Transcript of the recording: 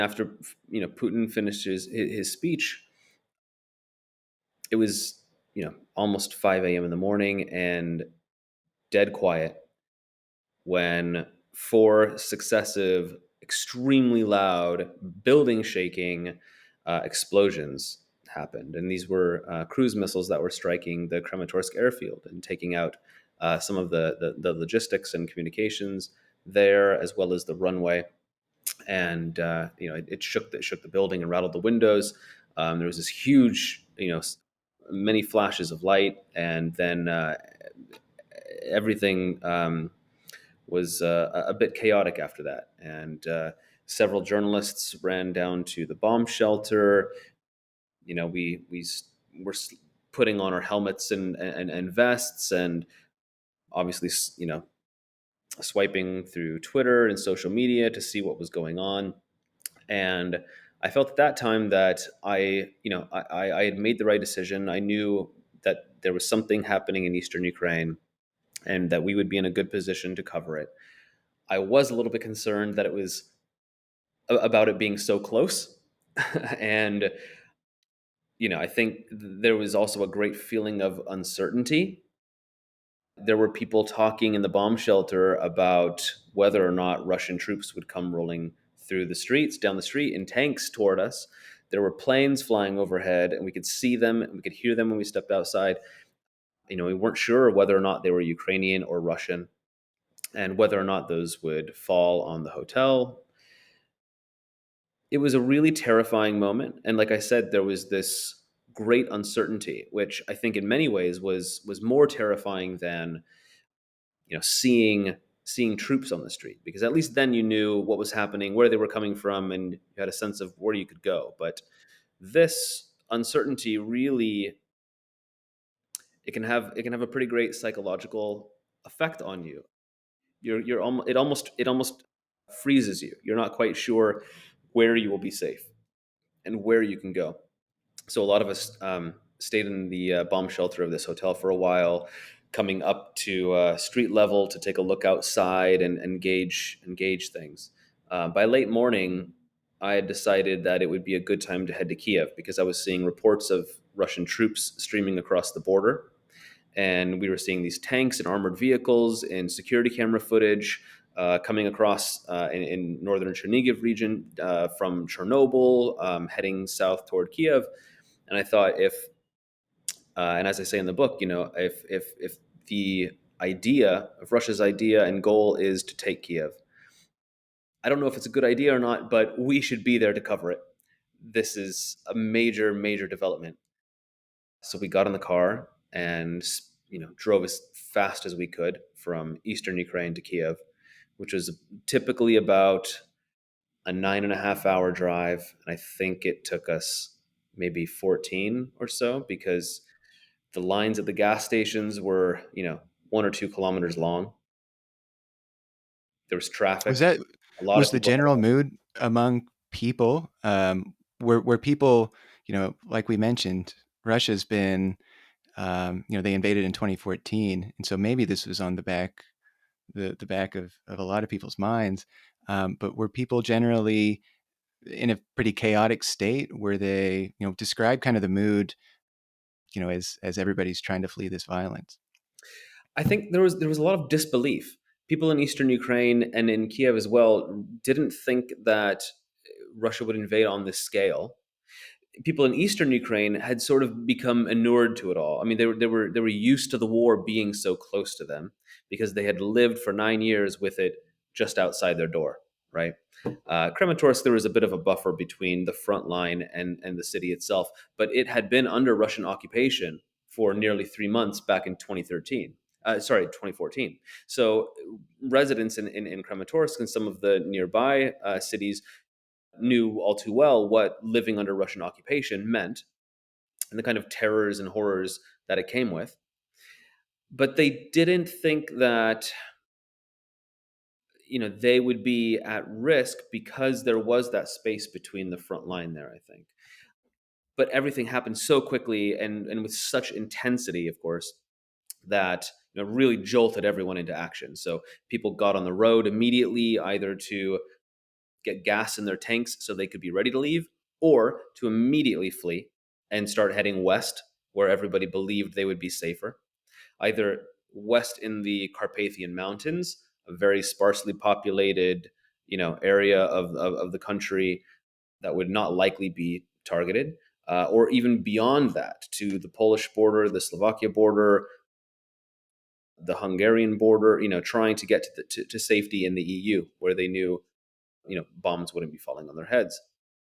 After Putin finished his speech, it was almost 5 a.m. in the morning and dead quiet when four successive, extremely loud, building shaking explosions happened. And these were cruise missiles that were striking the Kramatorsk airfield and taking out some of the logistics and communications there, as well as the runway. And it shook the building and rattled the windows. There was this huge, many flashes of light, and then everything was a bit chaotic after that. And several journalists ran down to the bomb shelter. We were putting on our helmets and vests, and obviously, swiping through Twitter and social media to see what was going on. And I felt at that time that I had made the right decision. I knew that there was something happening in Eastern Ukraine and that we would be in a good position to cover it. I was a little bit concerned that it was about it being so close. And, I think there was also a great feeling of uncertainty. There were people talking in the bomb shelter about whether or not Russian troops would come rolling through the streets, down the street in tanks toward us. There were planes flying overhead, and we could see them and we could hear them when we stepped outside. We weren't sure whether or not they were Ukrainian or Russian, and whether or not those would fall on the hotel. It was a really terrifying moment. And like I said, there was this great uncertainty, which I think in many ways was more terrifying than seeing troops on the street, because at least then you knew what was happening, where they were coming from, and you had a sense of where you could go. But this uncertainty really, it can have a pretty great psychological effect on you. It almost freezes you. You're not quite sure where you will be safe and where you can go. So a lot of us stayed in the bomb shelter of this hotel for a while, coming up to street level to take a look outside and gauge things. By late morning, I had decided that it would be a good time to head to Kiev, because I was seeing reports of Russian troops streaming across the border, and we were seeing these tanks and armored vehicles and security camera footage coming across in northern Chernigiv region from Chernobyl, heading south toward Kiev. And I thought, and as I say in the book, if the if Russia's idea and goal is to take Kiev, I don't know if it's a good idea or not, but we should be there to cover it. This is a major, major development. So we got in the car and drove as fast as we could from eastern Ukraine to Kiev, which was typically about a 9.5 hour drive. And I think it took us maybe 14 or so, because the lines at the gas stations were, 1 or 2 kilometers long. There was Was traffic. that A lot of was the people general had. mood among people? Were people, like we mentioned, Russia's been, they invaded in 2014, and so maybe this was on the back of a lot of people's minds. But were people generally in a pretty chaotic state? Were they, describe kind of the mood, as everybody's trying to flee this violence? I think there was a lot of disbelief. People in eastern Ukraine and in Kiev as well didn't think that Russia would invade on this scale. People in eastern Ukraine had sort of become inured to it all. I mean, they were used to the war being so close to them, because they had lived for 9 years with it just outside their door, right? Kramatorsk, there was a bit of a buffer between the front line and the city itself, but it had been under Russian occupation for nearly 3 months back in 2013. Sorry, 2014. So residents in Kramatorsk and some of the nearby cities knew all too well what living under Russian occupation meant and the kind of terrors and horrors that it came with. But they didn't think that they would be at risk, because there was that space between the front line there, I think. But everything happened so quickly and with such intensity, of course, that really jolted everyone into action. So people got on the road immediately, either to get gas in their tanks so they could be ready to leave, or to immediately flee and start heading west where everybody believed they would be safer, either west in the Carpathian Mountains, a very sparsely populated, area of the country that would not likely be targeted, or even beyond that to the Polish border, the Slovakia border, the Hungarian border, trying to get to safety in the EU where they knew, bombs wouldn't be falling on their heads.